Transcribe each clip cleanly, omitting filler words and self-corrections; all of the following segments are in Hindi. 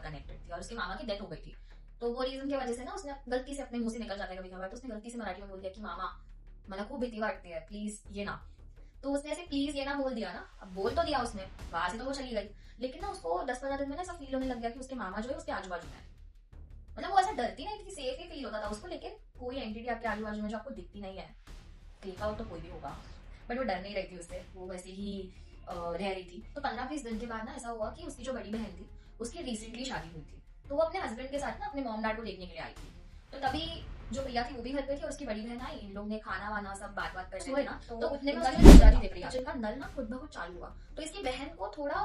कनेक्टेड थी और उसके मामा की डेथ हो गई थी। तो वो रीजन की वजह से ना उसने गलती से अपने मुंह से निकल जाता है कभी कभार, तो उसने गलती से मराठी में बोल दिया कि मामा मला खूप भीती वाटती है, प्लीज ये ना। तो उसने ऐसे प्लीज ये ना बोल दिया ना, अब बोल तो दिया उसने, वहां से तो वो चली गई, लेकिन ना उसको 10-15 दिन में ना ऐसा फील होने लग गया कि उसके मामा जो है उसके आजू बाजू में है। मतलब वो ऐसा डरती नहीं थी, सेफ ही फील होता था उसको, लेकिन कोई एंटिटी आपके आजू बाजू में जो आपको दिखती नहीं है, क्लिक आउट तो कोई भी होगा, बट वो डर नहीं रही थी उससे, वो वैसे ही रह रही थी। तो 15-20 दिन के बाद ना ऐसा हुआ कि उसकी जो बड़ी बहन थी उसकी रिसेंटली शादी हुई थी, तो वो अपने हस्बैंड के साथ ना अपने मॉम डैड को देखने के लिए आई थी। तो तभी जो प्रिया थी वो भी घर पे थी और उसकी बड़ी बहन आई, इन लोग ने खाना वाना सब बात बात करते हुए ना, तो उतने में उसकी जीजाजी थे प्रिया, जिनका नल ना खुद ब खुद चालू हुआ। तो इसकी बहन को थोड़ा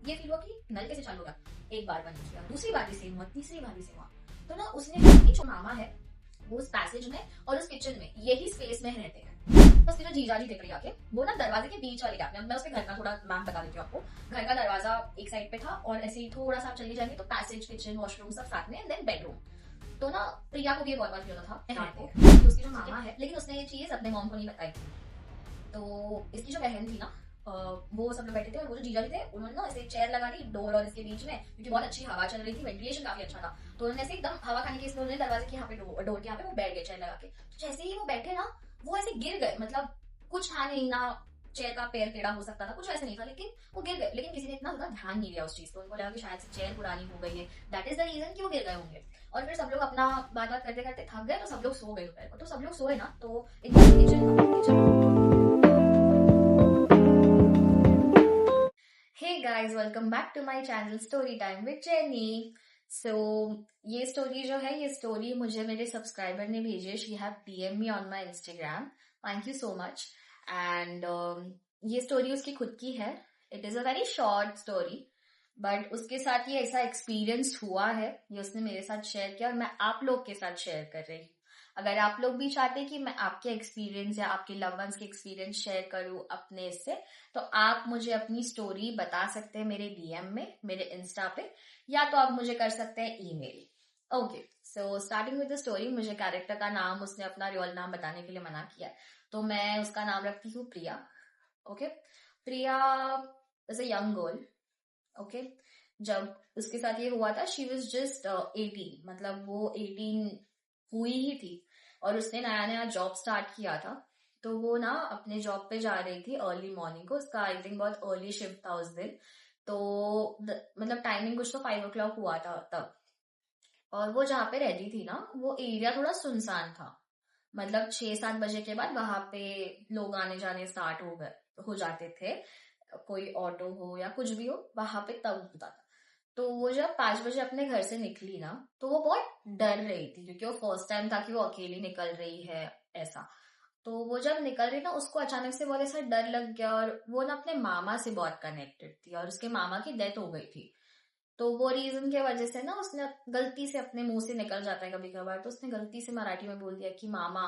ये फील हुआ कि नल कैसे चालू होगा, एक बार बंद किया, दूसरी बार भी सेम हुआ, तीसरी बार भी सेम हुआ। तो ना उसने कहा कि जो मामा है वो उस पैसेज में और उस किचन में यही स्पेस में रहते हैं। तो उसके जो जीजाजी थे प्रिया के, वो ना दरवाजे के बीच वाले गैप में, मैं उसके घर का थोड़ा मैप बता देती हूँ आपको। घर का दरवाजा एक साइड पे था और ऐसे ही थोड़ा सा चली जाएंगे तो पैसेज, किचन, वॉशरूम सब साथ में, देन बेडरूम। तो ना प्रिया को भी बहुत बार फील होता था रात को कि उसकी जो मामा है, लेकिन उसने ये चीज अपने मॉम को नहीं बताई थी। तो इसकी जो बहन थी ना, वो सब लोग बैठे थे और वो जो जीजा जी थे उन्होंने ना ऐसे चेयर लगा दी डोर और इसके बीच में, क्योंकि बहुत अच्छी हवा चल रही थी, वेंटिलेशन काफी अच्छा था। तो उन्होंने ऐसे एकदम हवा खाने के इसमें उन्होंने दरवाजे के यहाँ पे डोर के यहाँ पे वो बैठ गए चेयर लगा के। तो जैसे ही वो बैठे ना, वो ऐसे गिर गए, मतलब कुछ था नहीं ना, चेयर का पैर टेढ़ा हो सकता था, कुछ ऐसा नहीं था, लेकिन वो गिर गए। लेकिन किसी ने इतना ज्यादा ध्यान नहीं दिया उस चीज को, उनको लगा कि शायद से चेयर पुरानी हो गई है, दैट इज द रीजन कि वो गिर गए होंगे। और फिर सब लोग अपना बात बात करते करते थक गए, तो सब लोग सो गए दोपहर को। तो सब लोग सोए ना, तो kitchen hey guys, welcome back to my channel story time with Jenny. So ये स्टोरी जो है, ये स्टोरी मुझे मेरे सब्सक्राइबर ने भेजी है। She have DM me on my Instagram, thank you so much. And ये स्टोरी उसकी खुद की है। It is a very short story, but उसके साथ ये ऐसा एक्सपीरियंस हुआ है, ये उसने मेरे साथ शेयर किया और मैं आप लोग के साथ शेयर कर रही हूँ। अगर आप लोग भी चाहते कि मैं आपके एक्सपीरियंस या आपके लव वंस के एक्सपीरियंस शेयर करूं अपने इससे, तो आप मुझे अपनी स्टोरी बता सकते हैं मेरे डीएम में, मेरे इंस्टा पे, या तो आप मुझे कर सकते हैं email. Okay, so starting with the story. मुझे कैरेक्टर का नाम उसने अपना रियल नाम बताने के लिए मना किया है, तो मैं उसका नाम रखती हूँ Priya. Okay, Priya is a young girl. Okay, जब उसके साथ ये हुआ था शी वॉज जस्ट 18, मतलब वो 18 हुई ही थी और उसने नया नया जॉब स्टार्ट किया था। तो वो ना अपने जॉब पे जा रही थी अर्ली मॉर्निंग को, उसका आई थिंक बहुत अर्ली शिफ्ट था उस दिन। तो मतलब टाइमिंग कुछ तो 5 o'clock हुआ था तब। और वो जहाँ पे रहती थी ना, वो एरिया थोड़ा सुनसान था, मतलब 6-7 बजे के बाद वहां पे लोग आने जाने स्टार्ट हो जाते थे, कोई ऑटो हो या कुछ भी हो वहां पे तब होता था। तो वो जब 5 बजे अपने घर से निकली ना, तो वो बहुत डर रही थी, क्योंकि वो फर्स्ट टाइम था कि वो अकेली निकल रही है ऐसा। तो वो जब निकल रही ना, उसको अचानक से बहुत ऐसा डर लग गया और वो ना अपने मामा से बहुत कनेक्टेड थी और उसके मामा की डेथ हो गई थी। तो वो रीजन की वजह से ना उसने गलती से अपने मुंह से निकल जाता है कभी कभार, तो उसने गलती से मराठी में बोल दिया कि मामा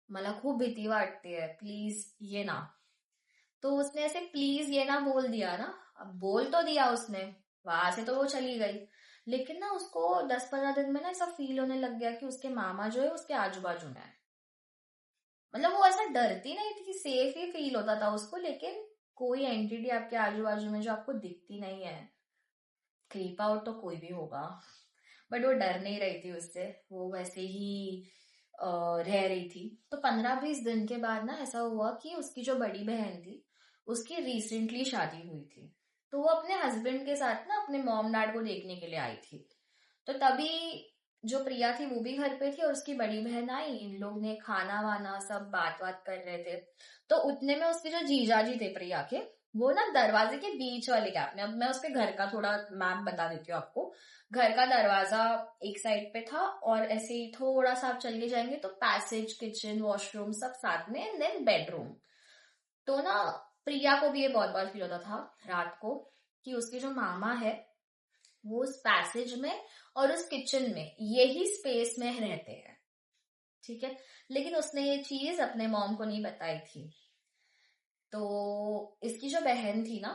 मला खूप भीती वाटते है, प्लीज ये ना। तो उसने ऐसे प्लीज ये ना बोल दिया ना, अब बोल तो दिया उसने, वहां से तो वो चली गई, लेकिन ना उसको 10-15 दिन में ना ऐसा फील होने लग गया कि उसके मामा जो है उसके आजू बाजू में है। मतलब वो ऐसा डरती नहीं थी, सेफ ही फील होता था उसको, लेकिन कोई एंटिटी आपके आजू बाजू में जो आपको दिखती नहीं है, क्रीप आउट तो कोई भी होगा, बट वो डर नहीं रही थी उससे, वो वैसे ही रह रही थी। तो 15-20 दिन के बाद ना ऐसा हुआ कि उसकी जो बड़ी बहन थी उसकी रिसेंटली शादी हुई थी। तो वो अपने हस्बैंड के साथ ना अपने मॉम डैड को देखने के लिए आई थी। तो तभी जो प्रिया थी वो भी घर पे थी और उसकी बड़ी बहन आई, इन लोग ने खाना वाना सब बात बात कर रहे थे। तो उतने में उसके जो जीजाजी थे प्रिया के, वो ना दरवाजे के बीच वाले गैप में, अब मैं उसके घर का थोड़ा मैप बता देती हूँ आपको। घर का दरवाजा एक साइड पे था और ऐसे ही थोड़ा सा आप चले जाएंगे तो पैसेज, किचन, वॉशरूम सब साथ में, एंड देन बेडरूम। तो ना प्रिया को भी ये बहुत बार फील होता था रात को कि उसके जो मामा है वो उस पैसेज में और उस किचन में यही स्पेस में रहते हैं। ठीक है, लेकिन उसने ये चीज अपने मॉम को नहीं बताई थी। तो इसकी जो बहन थी ना,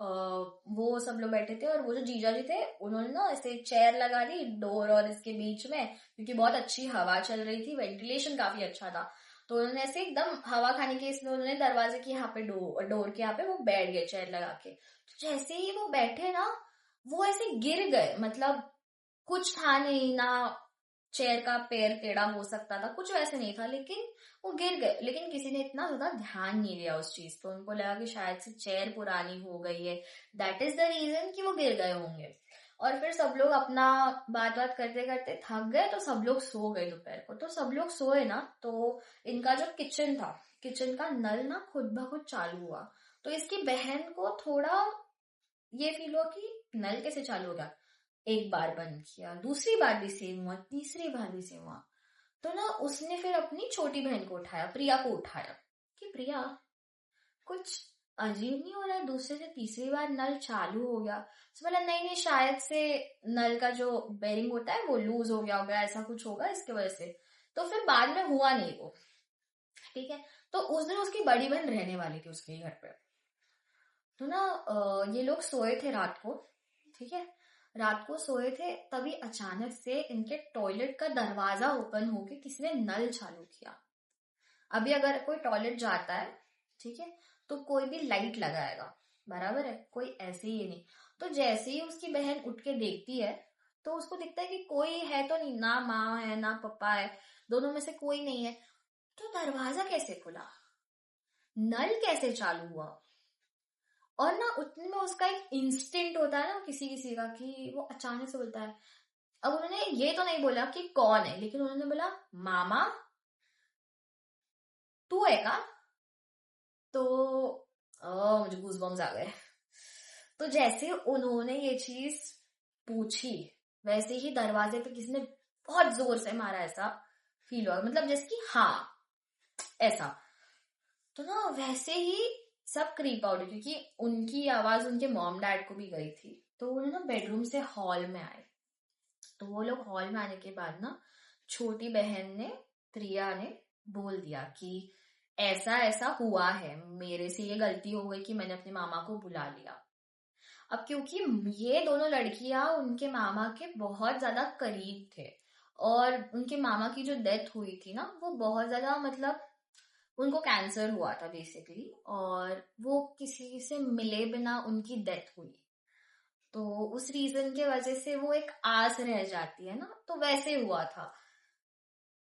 वो सब लोग बैठे थे और वो जो जीजा जी थे उन्होंने ना ऐसे चेयर लगा दी डोर और इसके बीच में, क्योंकि बहुत अच्छी हवा चल रही थी, वेंटिलेशन काफी अच्छा था। तो उन्होंने ऐसे एकदम हवा खाने के इसमें उन्होंने दरवाजे के यहाँ पे डोर के यहाँ पे वो बैठ गए चेयर लगा के। तो जैसे ही वो बैठे ना, वो ऐसे गिर गए, मतलब कुछ था नहीं ना, चेयर का पैर टेढ़ा हो सकता था, कुछ वैसे नहीं था, लेकिन वो गिर गए। लेकिन किसी ने इतना ज्यादा ध्यान नहीं दिया उस चीज पे, उनको लगा कि शायद से चेयर पुरानी हो गई है, दैट इज द रीजन कि वो गिर गए होंगे। और फिर सब लोग अपना बात बात करते करते थक गए, तो सब लोग सो गए दोपहर को। तो सब लोग सोए ना, तो इनका जो किचन था, किचन का नल ना खुद ब खुद चालू हुआ। तो इसकी बहन को थोड़ा ये फील हुआ कि नल कैसे चालू हो गया। एक बार बंद किया, दूसरी बार भी सेम हुआ, तीसरी बार भी सेम हुआ। तो ना उसने फिर अपनी छोटी बहन को उठाया, प्रिया को उठाया, कि प्रिया कुछ अजीब नहीं हो रहा है, दूसरे से तीसरी बार नल चालू हो गया। तो बोला नहीं नहीं, शायद से नल का जो बेरिंग होता है वो लूज हो गया होगा, ऐसा कुछ होगा इसके वजह से। तो फिर बाद में हुआ नहीं वो, ठीक है। तो उस दिन उसकी बड़ी बहन रहने वाली थी उसके घर पे। तो ना ये लोग सोए थे रात को, ठीक है, रात को सोए थे, तभी अचानक से इनके टॉयलेट का दरवाजा ओपन होके किसी ने नल चालू किया। अभी अगर कोई टॉयलेट जाता है, ठीक है, तो कोई भी लाइट लगाएगा, बराबर है, कोई ऐसे ही नहीं। तो जैसे ही उसकी बहन उठ के देखती है, तो उसको दिखता है कि कोई है तो नहीं, ना माँ है ना पापा है, दोनों में से कोई नहीं है। तो दरवाजा कैसे खुला, नल कैसे चालू हुआ। और ना उतने में उसका एक इंस्टिंक्ट होता है ना किसी किसी का, कि वो अचानक से बोलता है। अब उन्होंने ये तो नहीं बोला कि कौन है, लेकिन उन्होंने बोला मामा तू है का। तो मुझे गूज़बम्स आ गए। तो जैसे उन्होंने ये चीज पूछी, वैसे ही दरवाजे पे किसी ने बहुत जोर से मारा, ऐसा फील हुआ, मतलब जैसे कि हाँ ऐसा। तो ना वैसे ही सब क्रीप आउट, क्योंकि उनकी आवाज उनके मॉम डैड को भी गई थी। तो वो ना बेडरूम से हॉल में आए। तो वो लोग हॉल में आने के बाद ना छोटी बहन ने, प्रिया ने बोल दिया कि ऐसा ऐसा हुआ है, मेरे से ये गलती हो गई कि मैंने अपने मामा को बुला लिया। अब क्योंकि ये दोनों लड़कियां उनके मामा के बहुत ज्यादा करीब थे, और उनके मामा की जो डेथ हुई थी ना, वो बहुत ज्यादा, मतलब उनको कैंसर हुआ था बेसिकली, और वो किसी से मिले बिना उनकी डेथ हुई। तो उस रीजन के वजह से वो एक आस रह जाती है ना, तो वैसे हुआ था।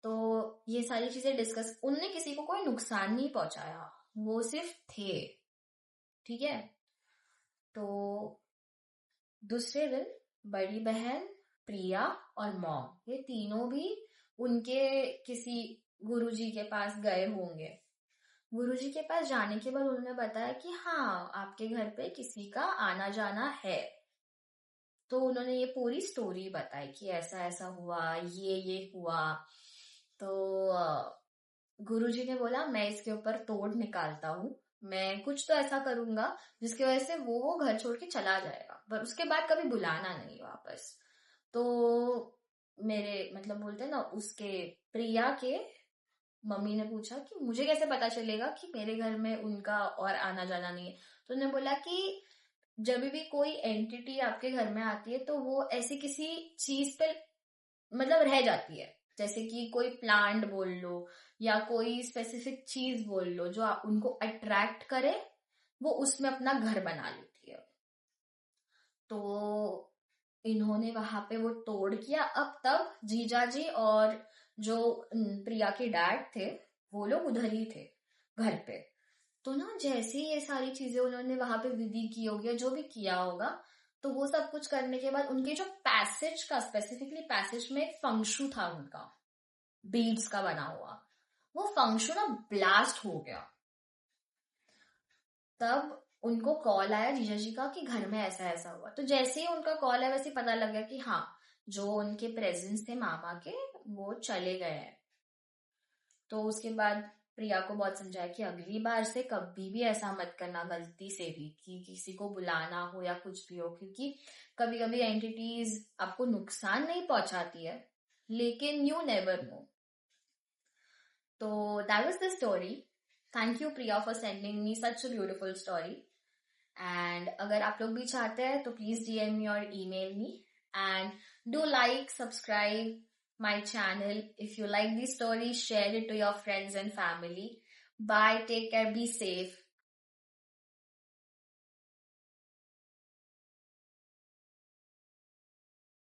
तो ये सारी चीजें डिस्कस, उनने किसी को कोई नुकसान नहीं पहुंचाया, वो सिर्फ थे, ठीक है। तो दूसरे दिन बड़ी बहन, प्रिया और मॉम, ये तीनों भी उनके किसी गुरुजी के पास गए होंगे। गुरुजी के पास जाने के बाद उन्होंने बताया कि हाँ आपके घर पे किसी का आना जाना है। तो उन्होंने ये पूरी स्टोरी बताई कि ऐसा ऐसा हुआ, ये हुआ। तो गुरुजी ने बोला मैं इसके ऊपर तोड़ निकालता हूँ, मैं कुछ तो ऐसा करूंगा जिसकी वजह से वो घर छोड़ के चला जाएगा, पर उसके बाद कभी बुलाना नहीं वापस। तो मेरे, मतलब बोलते हैं ना, उसके प्रिया के मम्मी ने पूछा कि मुझे कैसे पता चलेगा कि मेरे घर में उनका और आना जाना नहीं है। तो उन्होंने बोला कि जब भी कोई एंटिटी आपके घर में आती है, तो वो ऐसी किसी चीज पे, मतलब रह जाती है, जैसे कि कोई प्लांट बोल लो या कोई स्पेसिफिक चीज बोल लो, जो उनको अट्रैक्ट करे, वो उसमें अपना घर बना लेती है। तो इन्होंने वहां पे वो तोड़ किया। अब तब जीजा जी और जो प्रिया के डैड थे, वो लोग उधर ही थे घर पे। तो ना जैसे ही ये सारी चीजें उन्होंने वहां पे विधि की होगी या जो भी किया होगा, तो वो सब कुछ करने के बाद उनके जो पैसेज का, स्पेसिफिकली पैसेज में एक फंक्शु था उनका, बीड्स का बना हुआ, वो फंक्शु ना ब्लास्ट हो गया। तब उनको कॉल आया जीजा जी का कि घर में ऐसा ऐसा हुआ। तो जैसे ही उनका कॉल आया, वैसे ही पता लग गया कि हाँ, जो उनके प्रेजेंस थे मामा के, वो चले गए हैं। तो उसके बाद प्रिया को बहुत समझाया कि अगली बार से कभी भी ऐसा मत करना, गलती से भी, कि किसी को बुलाना हो या कुछ भी हो, क्योंकि कभी कभी एंटिटीज आपको नुकसान नहीं पहुंचाती है, लेकिन यू नेवर नो। तो that was the story. Thank you Priya for sending me such a beautiful story. And अगर आप लोग भी चाहते हैं तो प्लीज डीएम मी और email me, and do like, subscribe my channel. If you like this story, share it to your friends and family. Bye, take care, be safe.